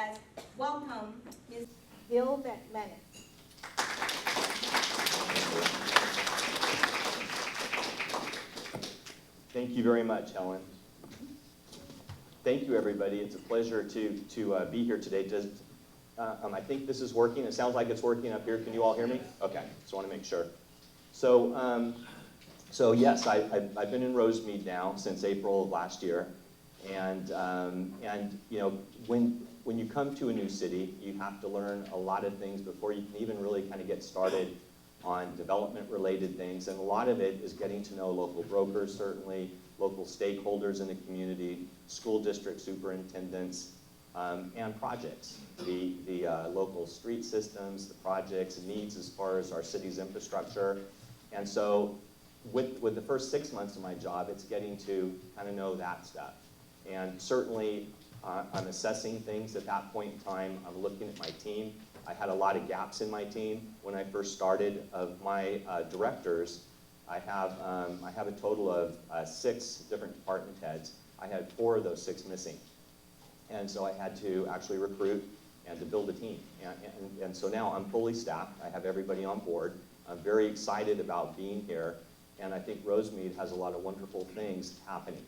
as welcome Ms. Bill McManus. Thank you very much, Helen. Thank you, everybody. It's a pleasure to be here today. I think this is working. It sounds like it's working up here. Can you all hear me? Okay, just want to make sure. So yes, I've been in Rosemead now since April of last year, and you know, when you come to a new city, you have to learn a lot of things before you can even really kind of get started on development-related things, and a lot of it is getting to know local brokers, certainly, local stakeholders in the community, school district superintendents, and projects, the local street systems, the projects, needs as far as our city's infrastructure. And so with the first 6 months of my job, it's getting to kind of know that stuff. And certainly, I'm assessing things at that point in time. I'm looking at my team. I had a lot of gaps in my team when I first started. Of my directors, I have a total of 6 different department heads. I had 4 of those 6 missing. And so I had to actually recruit and to build a team. And so now I'm fully staffed. I have everybody on board. I'm very excited about being here. And I think Rosemead has a lot of wonderful things happening.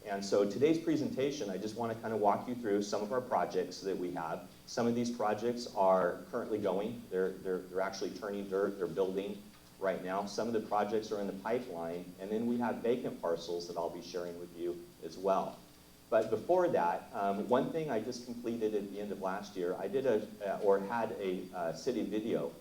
And so today's presentation, I just want to kind of walk you through some of our projects that we have. Some of these projects are currently going. They're actually turning dirt. They're building right now. Some of the projects are in the pipeline. And then we have vacant parcels that I'll be sharing with you as well. But before that, one thing I just completed at the end of last year, I did had a city video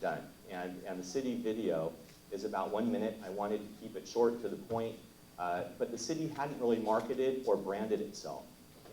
done. And the city video is about 1 minute. I wanted to keep it short to the point. But the city hadn't really marketed or branded itself.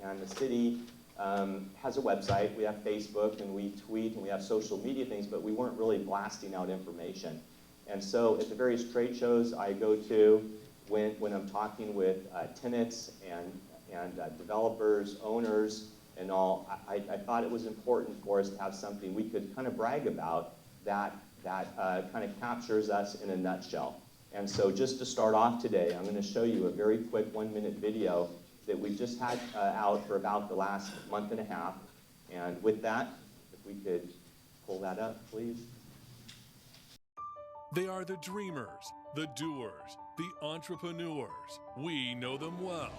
And the city has a website. We have Facebook, and we tweet, and we have social media things, but we weren't really blasting out information. And so at the various trade shows I go to, when I'm talking with tenants and developers, owners, and all, I thought it was important for us to have something we could kind of brag about that kind of captures us in a nutshell. And so just to start off today, I'm going to show you a very quick 1-minute video that we just had out for about the last month and a half. And with that, if we could pull that up, please. They are the dreamers, the doers, the entrepreneurs. We know them well.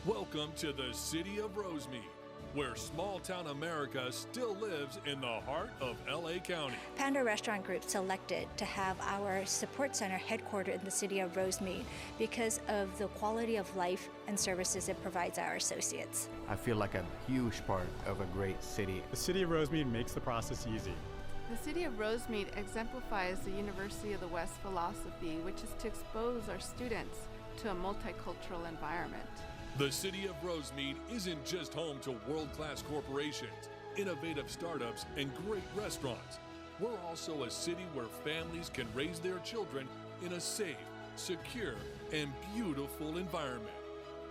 Welcome to the city of Rosemead, where small-town America still lives in the heart of LA County. Panda Restaurant Group selected to have our support center headquartered in the city of Rosemead because of the quality of life and services it provides our associates. I feel like a huge part of a great city. The city of Rosemead makes the process easy. The city of Rosemead exemplifies the University of the West philosophy, which is to expose our students to a multicultural environment. The city of Rosemead isn't just home to world-class corporations, innovative startups, and great restaurants. We're also a city where families can raise their children in a safe, secure, and beautiful environment.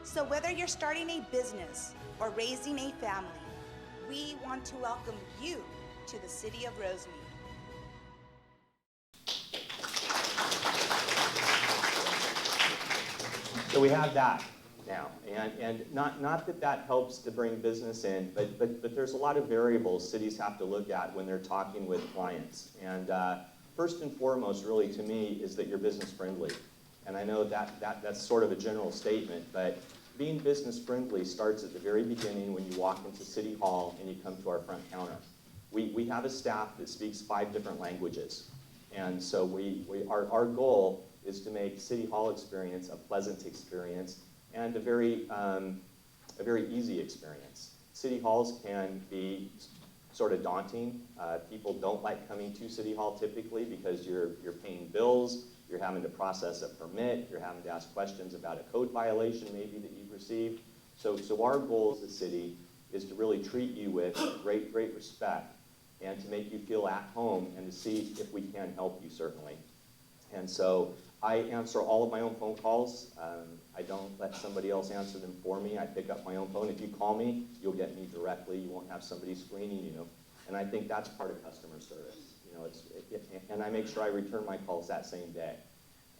So whether you're starting a business or raising a family, we want to welcome you to the city of Rosemead. So we have that now, and not that helps to bring business in, but there's a lot of variables cities have to look at when they're talking with clients. And first and foremost, really, to me, is that you're business friendly. And I know that's sort of a general statement, but being business friendly starts at the very beginning when you walk into City Hall and you come to our front counter. We have a staff that speaks 5 different languages. And so our goal is to make City Hall experience a pleasant experience and a very easy experience. City halls can be sort of daunting. People don't like coming to City Hall typically because you're paying bills, you're having to process a permit, you're having to ask questions about a code violation maybe that you've received. So our goal as a city is to really treat you with great respect and to make you feel at home and to see if we can help you, certainly. And so I answer all of my own phone calls. I don't let somebody else answer them for me. I pick up my own phone. If you call me, you'll get me directly. You won't have somebody screening you. And I think that's part of customer service. And I make sure I return my calls that same day.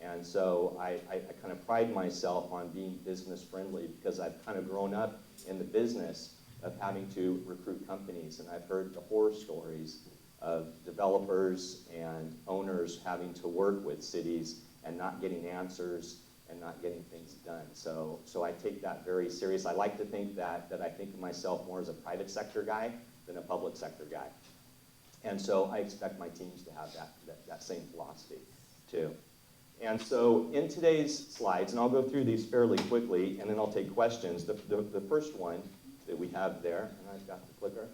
And so I kind of pride myself on being business friendly because I've kind of grown up in the business of having to recruit companies, and I've heard the horror stories of developers and owners having to work with cities and not getting answers and not getting things done. So I take that very serious. I like to think that I think of myself more as a private sector guy than a public sector guy. And so I expect my teams to have that same philosophy too. And so in today's slides, and I'll go through these fairly quickly, and then I'll take questions. The first one that we have there, and I've got the clicker.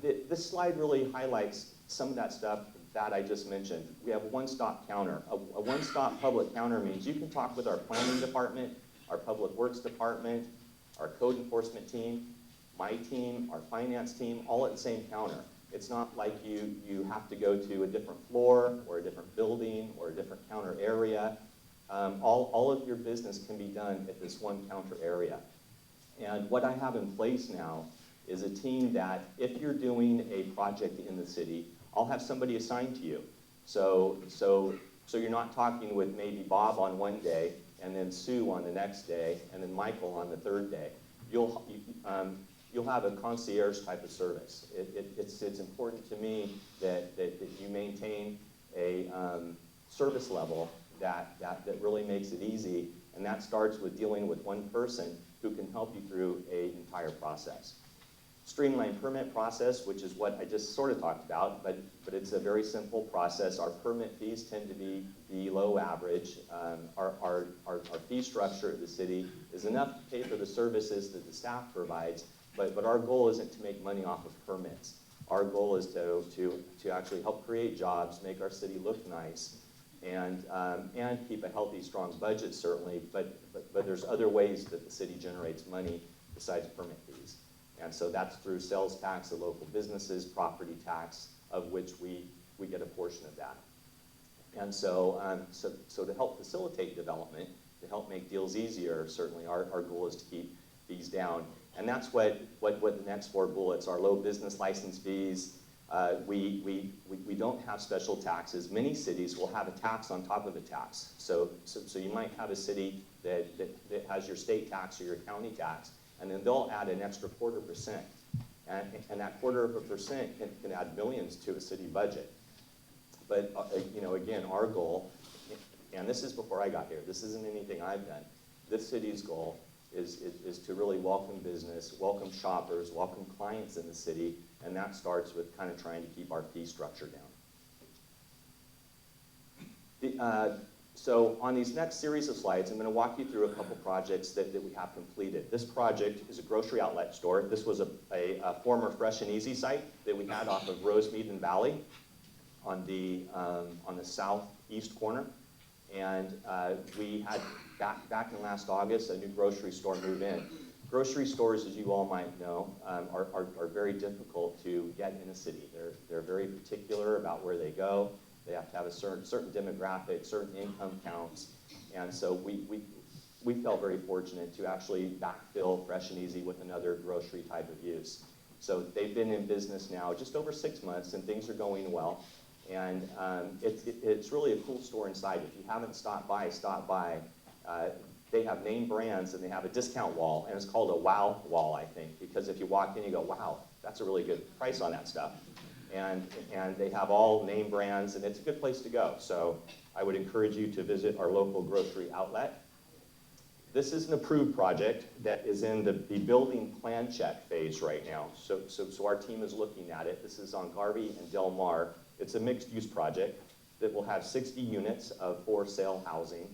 This slide really highlights some of that stuff that I just mentioned. We have a one-stop counter. A one-stop public counter means you can talk with our planning department, our public works department, our code enforcement team, my team, our finance team, all at the same counter. It's not like you have to go to a different floor or a different building or a different counter area. All of your business can be done at this one counter area. And what I have in place now is a team that if you're doing a project in the city, I'll have somebody assigned to you. So you're not talking with maybe Bob on one day, and then Sue on the next day, and then Michael on the third day. You'll have a concierge type of service. It's important to me that you maintain a service level that really makes it easy, and that starts with dealing with one person who can help you through an entire process. Streamlined permit process, which is what I just sort of talked about, but it's a very simple process. Our permit fees tend to be below average. Our fee structure at the city is enough to pay for the services that the staff provides, but our goal isn't to make money off of permits. Our goal is to actually help create jobs, make our city look nice, and keep a healthy, strong budget, certainly, but there's other ways that the city generates money besides permit fees. And so that's through sales tax of local businesses, property tax, of which we get a portion of that. And so to help facilitate development, to help make deals easier, certainly our goal is to keep fees down. And that's what the next four bullets are: low business license fees. We don't have special taxes. Many cities will have a tax on top of a tax. So you might have a city that has your state tax or your county tax, and then they'll add an extra 0.25%. And that 0.25% can add millions to a city budget. But again, our goal, and this is before I got here, this isn't anything I've done, this city's goal is to really welcome business, welcome shoppers, welcome clients in the city, and that starts with kind of trying to keep our fee structure down. So on these next series of slides, I'm going to walk you through a couple projects that we have completed. This project is a grocery outlet store. This was a former Fresh and Easy site that we had off of Rosemead and Valley on the southeast corner. And we had, back in last August, a new grocery store move in. Grocery stores, as you all might know, are very difficult to get in a city. They're very particular about where they go. They have to have a certain demographic, certain income counts. And so we felt very fortunate to actually backfill Fresh and Easy with another grocery type of use. So they've been in business now just over 6 months, and things are going well. And it's really a cool store inside. If you haven't stopped by, stop by. They have name brands, and they have a discount wall, and it's called a wow wall, I think, because if you walk in, you go, wow, that's a really good price on that stuff. And they have all name brands, and it's a good place to go. So I would encourage you to visit our local grocery outlet. This is an approved project that is in the building plan check phase right now. So our team is looking at it. This is on Garvey and Del Mar. It's a mixed-use project that will have 60 units of for-sale housing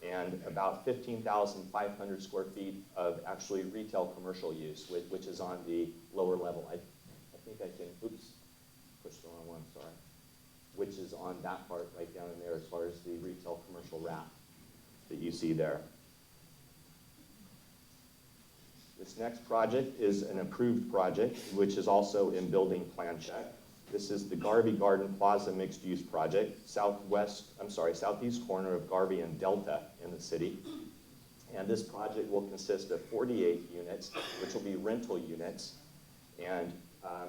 and about 15,500 square feet of actually retail commercial use, which is on the lower level. I think I can, oops, push the wrong one, sorry. Which is on that part right down in there as far as the retail commercial wrap that you see there. This next project is an approved project, which is also in building plan check. This is the Garvey Garden Plaza mixed-use project, southeast corner of Garvey and Delta in the city. And this project will consist of 48 units, which will be rental units, and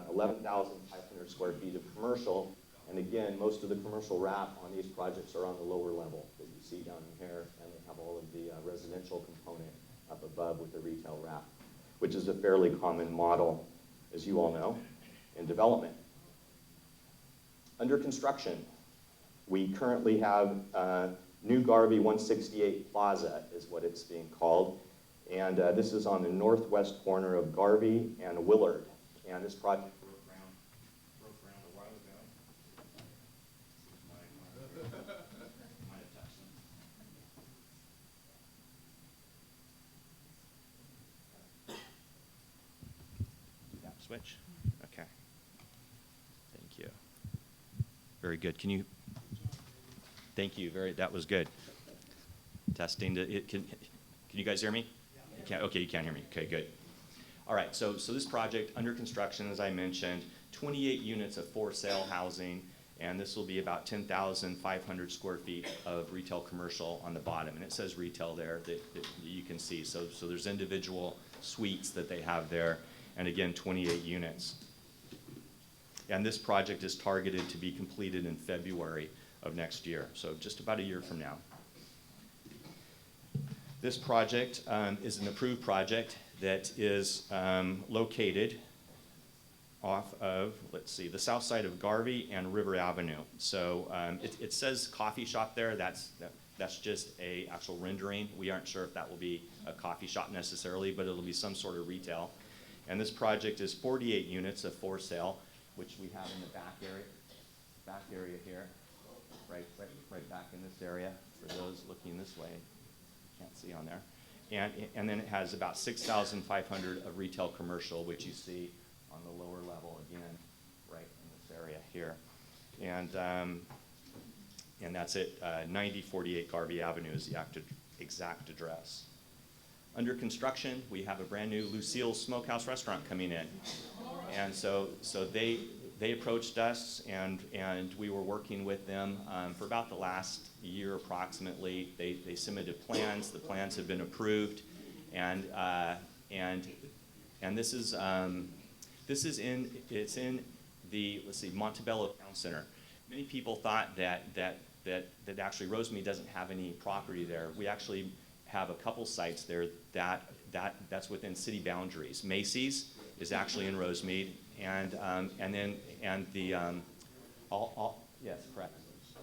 11,500 square feet of commercial. And again, most of the commercial wrap on these projects are on the lower level that you see down in here, and they have all of the residential component up above with a retail wrap, which is a fairly common model, as you all know, in development. Under construction, we currently have New Garvey 168 Plaza is what it's being called. And this is on the northwest corner of Garvey and Willard. And this project broke ground a while ago. Might have touched them. Yeah, switch. Okay. Thank you. Very good. Can you? Thank you. That was good. Testing. Can you guys hear me? You can't, okay, you can't hear me. Okay, good. All right, so this project under construction, as I mentioned, 28 units of for sale housing, and this will be about 10,500 square feet of retail commercial on the bottom. And it says retail there that you can see. So there's individual suites that they have there, and again, 28 units. And this project is targeted to be completed in February of next year, so just about a year from now. This project is an approved project that is located off of, let's see, the south side of Garvey and River Avenue. So it says coffee shop there. That's just a actual rendering. We aren't sure if that will be a coffee shop necessarily, but it'll be some sort of retail. And this project is 48 units of for sale, which we have in the back area here, right back in this area for those looking this way. Can't see on there. And then it has about 6,500 of retail commercial, which you see on the lower level again, right in this area here. And that's it. 9048 Garvey Avenue is the exact address. Under construction, we have a brand new Lucille's Smokehouse restaurant coming in. And so they approached us, and we were working with them for about the last year approximately. They submitted plans. The plans have been approved, and this is in the, let's see, Montebello Town Center. Many people thought that actually Rosemead doesn't have any property there. We actually have a couple sites there that's within city boundaries. Macy's is actually in Rosemead, and the yes, correct,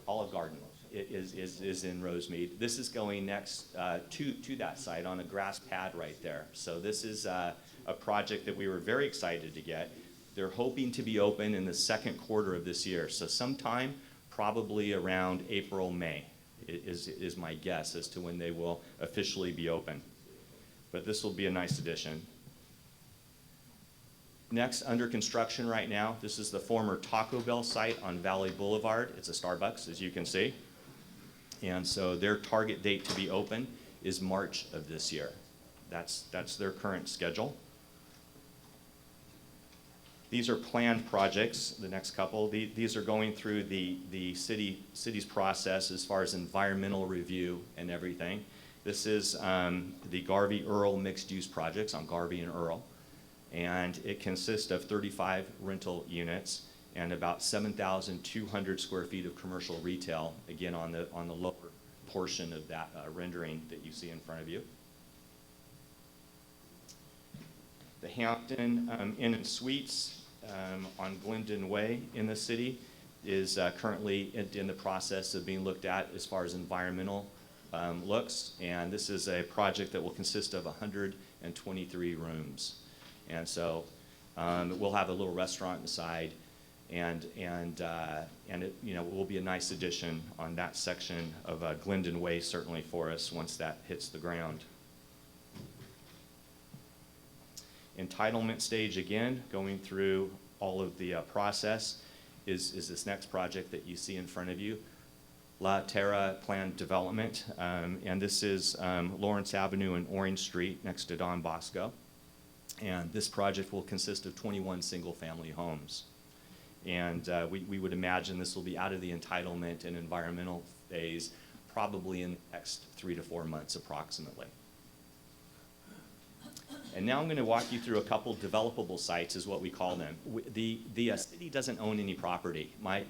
Olive Garden is in Rosemead. This is going next to that site on a grass pad right there. So this is a project that we were very excited to get. They're hoping to be open in the second quarter of this year. So sometime probably around April, May is my guess as to when they will officially be open. But this will be a nice addition. Next, under construction right now, this is the former Taco Bell site on Valley Boulevard. It's a Starbucks, as you can see. And so their target date to be open is March of this year. That's their current schedule. These are planned projects, the next couple. These are going through the city's process as far as environmental review and everything. This is the Garvey Earl mixed-use projects on Garvey and Earl. And it consists of 35 rental units and about 7,200 square feet of commercial retail, again on the lower portion of that rendering that you see in front of you. The Hampton Inn and Suites on Glendon Way in the city is currently in the process of being looked at as far as environmental looks, and this is a project that will consist of 123 rooms. And so we'll have a little restaurant inside, and it will be a nice addition on that section of Glendon Way, certainly for us once that hits the ground. Entitlement stage again, going through all of the process is this next project that you see in front of you, La Terra Planned Development, and this is Lawrence Avenue and Orange Street next to Don Bosco. And this project will consist of 21 single-family homes. And we would imagine this will be out of the entitlement and environmental phase probably in the next 3 to 4 months approximately. And now I'm going to walk you through a couple developable sites is what we call them. The city doesn't own any property. My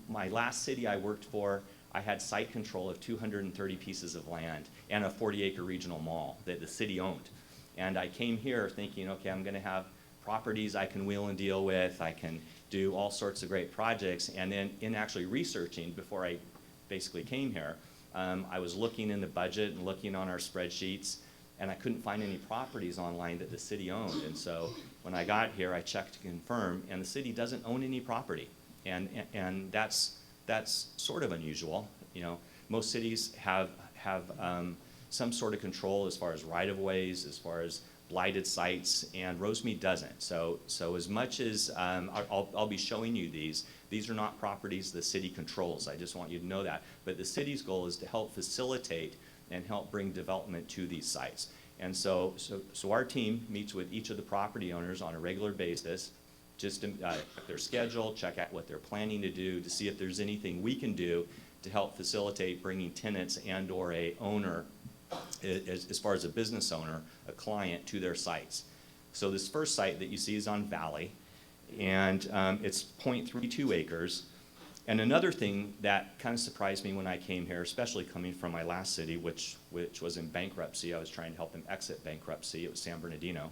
last city I worked for, I had site control of 230 pieces of land and a 40-acre regional mall that the city owned. And I came here thinking, okay, I'm going to have properties I can wheel and deal with, I can do all sorts of great projects, and then in actually researching before I basically came here, I was looking in the budget and looking on our spreadsheets, and I couldn't find any properties online that the city owned. And so when I got here, I checked to confirm, and the city doesn't own any property. And that's sort of unusual. You know, most cities have some sort of control as far as right-of-ways, as far as blighted sites, and Rosemead doesn't. So as much as I'll be showing you these are not properties the city controls. I just want you to know that. But the city's goal is to help facilitate and help bring development to these sites. And so our team meets with each of the property owners on a regular basis, just to check their schedule, check out what they're planning to do, to see if there's anything we can do to help facilitate bringing tenants and or a owner, as far as a business owner, a client, to their sites. So this first site that you see is on Valley, and it's 0.32 acres. And another thing that kind of surprised me when I came here, especially coming from my last city, which was in bankruptcy, I was trying to help them exit bankruptcy, it was San Bernardino,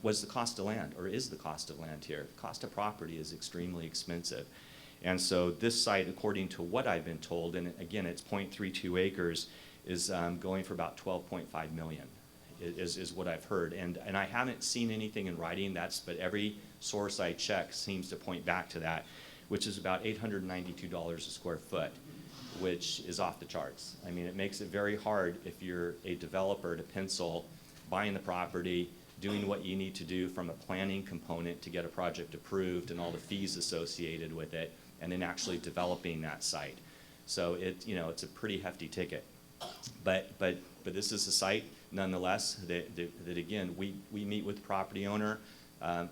was the cost of land, or is the cost of land here. The cost of property is extremely expensive. And so this site, according to what I've been told, and again, it's 0.32 acres, is going for about 12.5 million, is what I've heard. And I haven't seen anything in writing, but every source I check seems to point back to that, which is about $892 a square foot, which is off the charts. I mean, it makes it very hard if you're a developer to pencil buying the property, doing what you need to do from a planning component to get a project approved and all the fees associated with it, and then actually developing that site. So it's a pretty hefty ticket. But this is a site, nonetheless, that again, we meet with the property owner,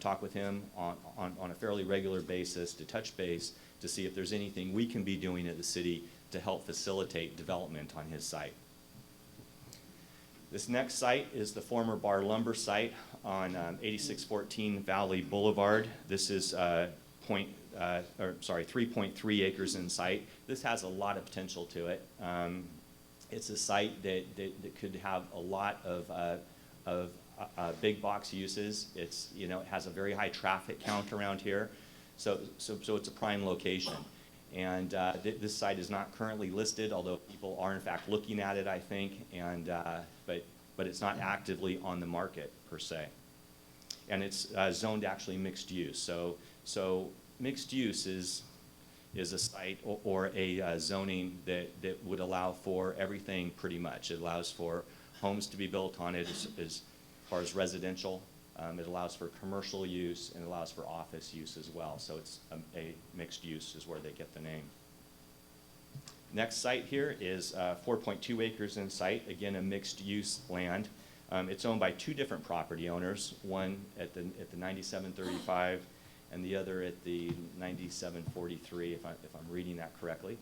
talk with him on a fairly regular basis to touch base to see if there's anything we can be doing at the city to help facilitate development on his site. This next site is the former Bar Lumber site on 8614 Valley Boulevard. This is 3.3 acres in site. This has a lot of potential to it. It's a site that could have a lot of big box uses. It has a very high traffic count around here, so it's a prime location. And this site is not currently listed, although people are in fact looking at it, I think, and but it's not actively on the market per se. And it's zoned actually mixed use. So mixed use is a site or a zoning that would allow for everything pretty much. It allows for homes to be built on it as far as residential. It allows for commercial use, and it allows for office use as well. So it's a mixed use is where they get the name. Next site here is 4.2 acres in site, again a mixed use land. It's owned by two different property owners, one at the 9735 and the other at the 9743, if I'm reading that correctly.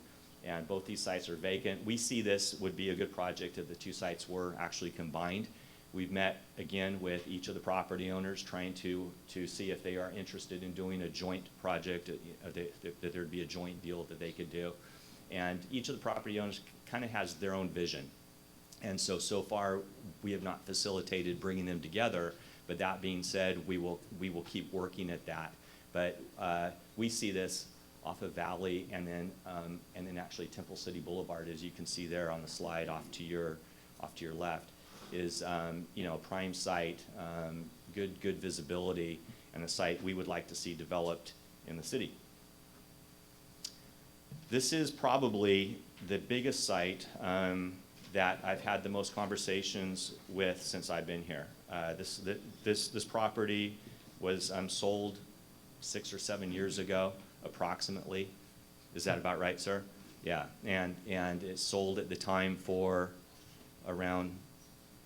And both these sites are vacant. We see this would be a good project if the two sites were actually combined. We've met again with each of the property owners, trying to see if they are interested in doing a joint project, that there'd be a joint deal that they could do. And each of the property owners kind of has their own vision. And so far we have not facilitated bringing them together, but that being said, we will keep working at that. But we see this off of Valley and then actually Temple City Boulevard, as you can see there on the slide off to your left, is a prime site, good visibility, and a site we would like to see developed in the city. This is probably the biggest site that I've had the most conversations with since I've been here. This property was sold 6 or 7 years ago, approximately. Is that about right, sir? Yeah, and it sold at the time for around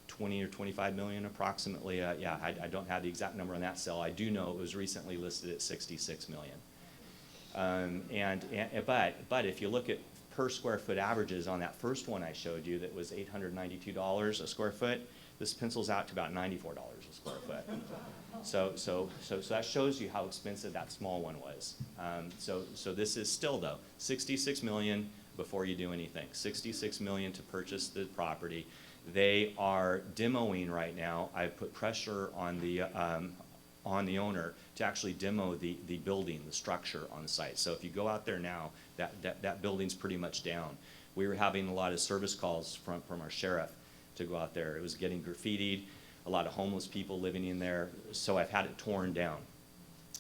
20 or 25 million approximately. Yeah, I don't have the exact number on that sale. I do know it was recently listed at 66 million. But if you look at per square foot averages on that first one I showed you that was $892 a square foot, this pencils out to about $94 a square foot. So that shows you how expensive that small one was. So this is still though, 66 million, before you do anything. $66 million to purchase the property. They are demoing right now. I've put pressure on the owner to actually demo the building, the structure on the site. So if you go out there now, that building's pretty much down. We were having a lot of service calls from our sheriff to go out there. It was getting graffitied, a lot of homeless people living in there, so I've had it torn down.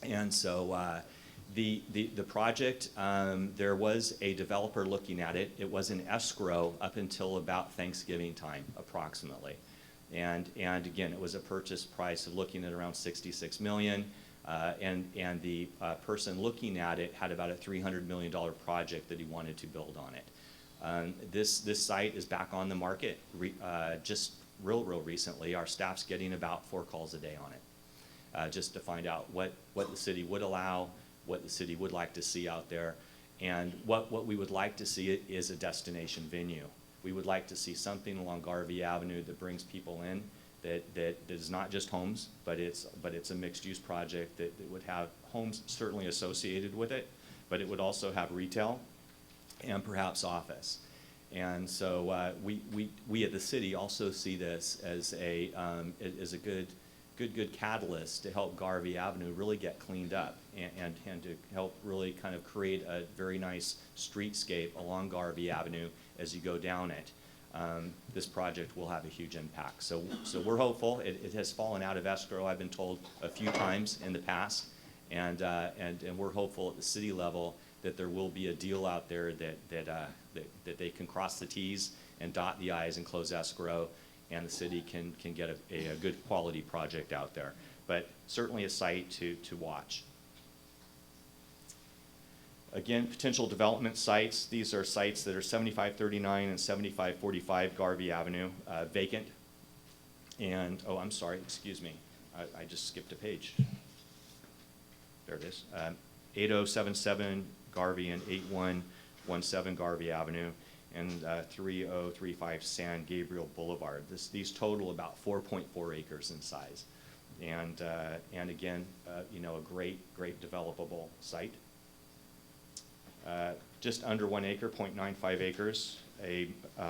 And so the project, there was a developer looking at it. It was in escrow up until about Thanksgiving time, approximately. And again, it was a purchase price of looking at around $66 million, and the person looking at it had about a $300 million project that he wanted to build on it. This site is back on the market just real recently. Our staff's getting about 4 calls a day on it, just to find out what the city would allow, what the city would like to see out there, and what we would like to see is a destination venue. We would like to see something along Garvey Avenue that brings people in, that is not just homes, but it's a mixed-use project that would have homes certainly associated with it, but it would also have retail and perhaps office. And so we at the city also see this as a good catalyst to help Garvey Avenue really get cleaned up and to help really kind of create a very nice streetscape along Garvey Avenue as you go down it. This project will have a huge impact. So we're hopeful. It has fallen out of escrow, I've been told, a few times in the past, and we're hopeful at the city level that there will be a deal out there that they can cross the T's and dot the I's and close escrow, and the city can get a good quality project out there. But certainly a site to watch. Again, potential development sites. These are sites that are 7539 and 7545 Garvey Avenue, vacant. And, oh, I'm sorry, excuse me. I just skipped a page. There it is. 8077 Garvey and 8117 Garvey Avenue, and 3035 San Gabriel Boulevard. These total about 4.4 acres in size. And again, you know, a great developable site. Just under 1 acre, 0.95 acres, a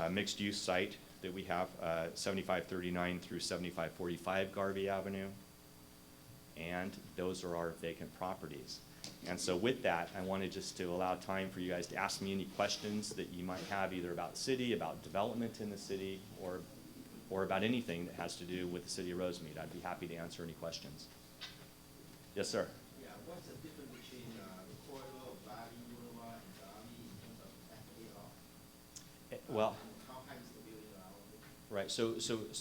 mixed-use site that we have, 7539 through 7545 Garvey Avenue, and those are our vacant properties. And so with that, I wanted just to allow time for you guys to ask me any questions that you might have, either about the city, about development in the city, or about anything that has to do with the city of Rosemead. I'd be happy to answer any questions. Yes, sir. Yeah, what's the difference between the corridor of Valley Boulevard and Garvey in terms of FAR? Well, how high is the building around it? right, so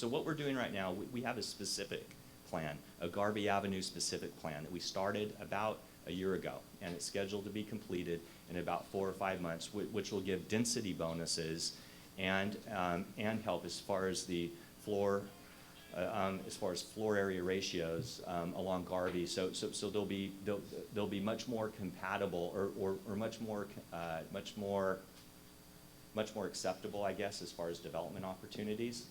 what we're doing right now, we have a specific plan, a Garvey Avenue specific plan that we started about a year ago, and it's scheduled to be completed in about 4 or 5 months, which will give density bonuses and help as far as the floor, as far as floor area ratios along Garvey. So they'll be much more compatible or much more acceptable, I guess, as far as development opportunities.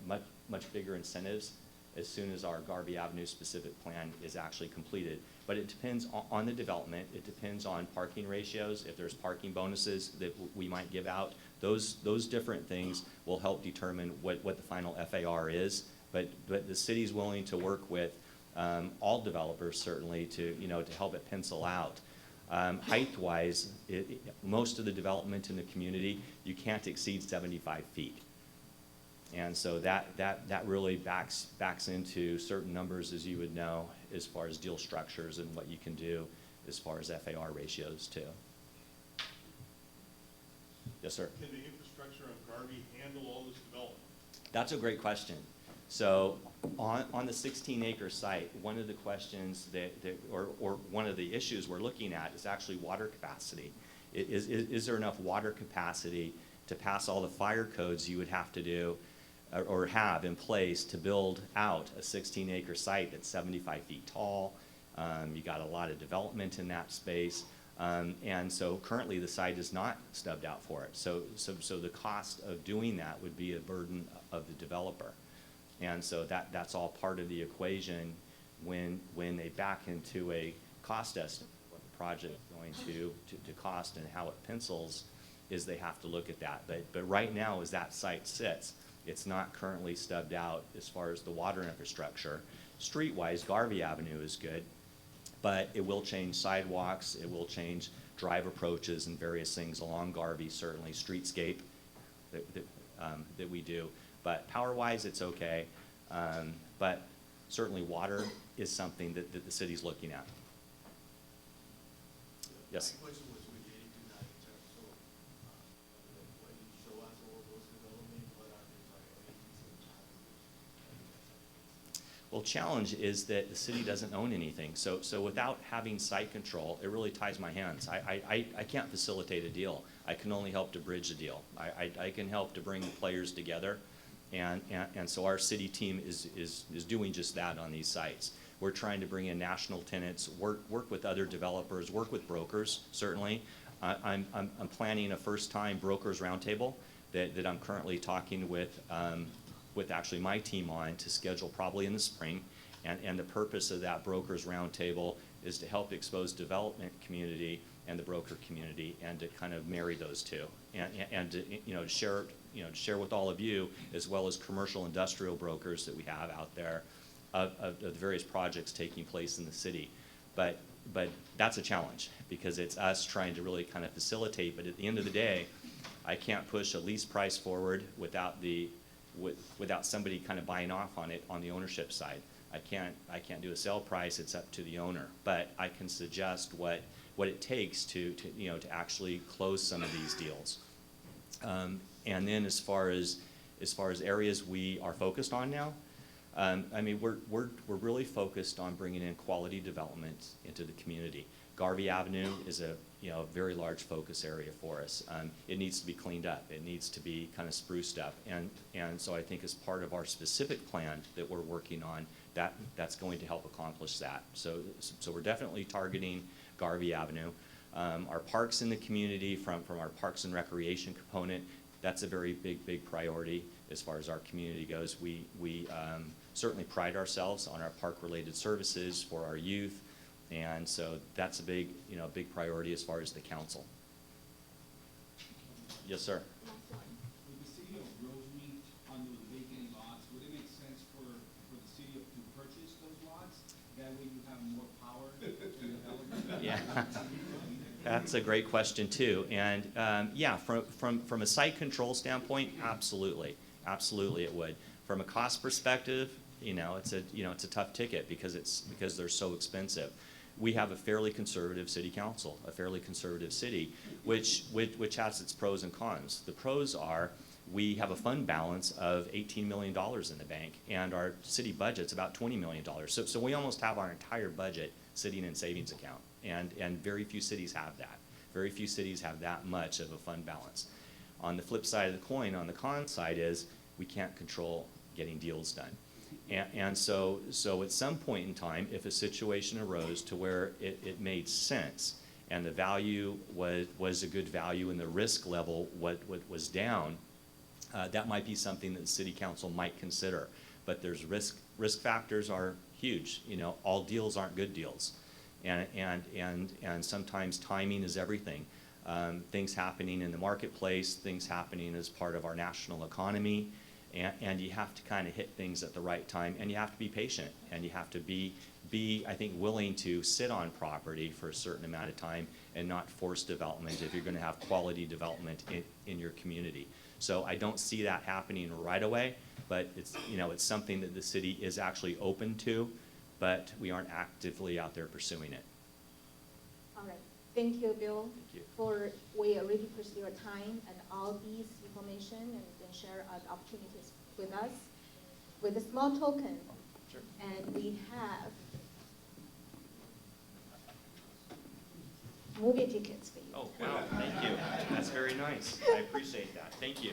Much bigger incentives as soon as our Garvey Avenue specific plan is actually completed. But it depends on the development. It depends on parking ratios. If there's parking bonuses that we might give out, those different things will help determine what the final FAR is. But the city's willing to work with all developers certainly to help it pencil out. Height-wise, most of the development in the community, you can't exceed 75 feet. And so that really backs into certain numbers, as you would know, as far as deal structures and what you can do as far as FAR ratios too. Yes, sir. Can the infrastructure of Garvey handle all this development? That's a great question. So on the 16-acre site, one of the questions or one of the issues we're looking at is actually water capacity. Is there enough water capacity to pass all the fire codes you would have to do or have in place to build out a 16-acre site that's 75 feet tall? You got a lot of development in that space. And so currently the site is not stubbed out for it. So the cost of doing that would be a burden of the developer. And so that's all part of the equation when they back into a cost estimate, what the project is going to cost and how it pencils. they have to look at that. But right now, as that site sits, it's not currently stubbed out as far as the water infrastructure. Streetwise, Garvey Avenue is good, but it will change sidewalks, it will change drive approaches and various things along Garvey, certainly streetscape that we do. But power-wise, it's okay. But certainly water is something that the city's looking at. Yes? My question was related to that in terms of, when you show us all those developments, what are the priorities and challenges that you guys are facing? Well, challenge is that the city doesn't own anything. So without having site control, it really ties my hands. I can't facilitate a deal. I can only help to bridge a deal. I can help to bring the players together. And so our city team is doing just that on these sites. We're trying to bring in national tenants, work with other developers, work with brokers, certainly. I'm planning a first-time brokers roundtable that I'm currently talking with actually my team on to schedule probably in the spring. And the purpose of that brokers roundtable is to help expose development community and the broker community, and to kind of marry those two, and to share with all of you, as well as commercial industrial brokers that we have out there, of the various projects taking place in the city. But that's a challenge, because it's us trying to really kind of facilitate. But at the end of the day, I can't push a lease price forward without somebody kind of buying off on it on the ownership side. I can't do a sale price. It's up to the owner. But I can suggest what it takes to actually close some of these deals. And then as far as areas we are focused on now, I mean, we're really focused on bringing in quality development into the community. Garvey Avenue is a very large focus area for us. It needs to be cleaned up. It needs to be kind of spruced up. And so I think as part of our specific plan that we're working on, that's going to help accomplish that. So we're definitely targeting Garvey Avenue. Our parks in the community, from our parks and recreation component, that's a very big priority as far as our community goes. We certainly pride ourselves on our park-related services for our youth, and so that's a big priority as far as the council. Yes, sir. With the city of Rosemead on those vacant lots, would it make sense for the city to purchase those lots? That way you have more power to develop? Yeah. That's a great question too, and yeah, from a site control standpoint, absolutely it would. From a cost perspective, it's a tough ticket because they're so expensive. We have a fairly conservative city council, a fairly conservative city, which has its pros and cons. The pros are we have a fund balance of $18 million in the bank, and our city budget's about $20 million. So we almost have our entire budget sitting in savings account. And very few cities have that. Very few cities have that much of a fund balance. On the flip side of the coin, on the con side, is we can't control getting deals done. And so at some point in time, if a situation arose to where it made sense and the value was a good value and the risk level was down, that might be something that the city council might consider. But there's risk factors are huge. All deals aren't good deals. And sometimes timing is everything. Things happening in the marketplace, things happening as part of our national economy, and you have to kind of hit things at the right time, and you have to be patient, and you have to be I think, willing to sit on property for a certain amount of time and not force development if you're going to have quality development in your community. So I don't see that happening right away, but it's something that the city is actually open to, but we aren't actively out there pursuing it. All right. Thank you, Bill. Thank you. We really pursue your time and all these information and share the opportunities with us. With a small token, Sure. And we have movie tickets for you. Oh, wow, thank you. That's very nice. I appreciate that. Thank you.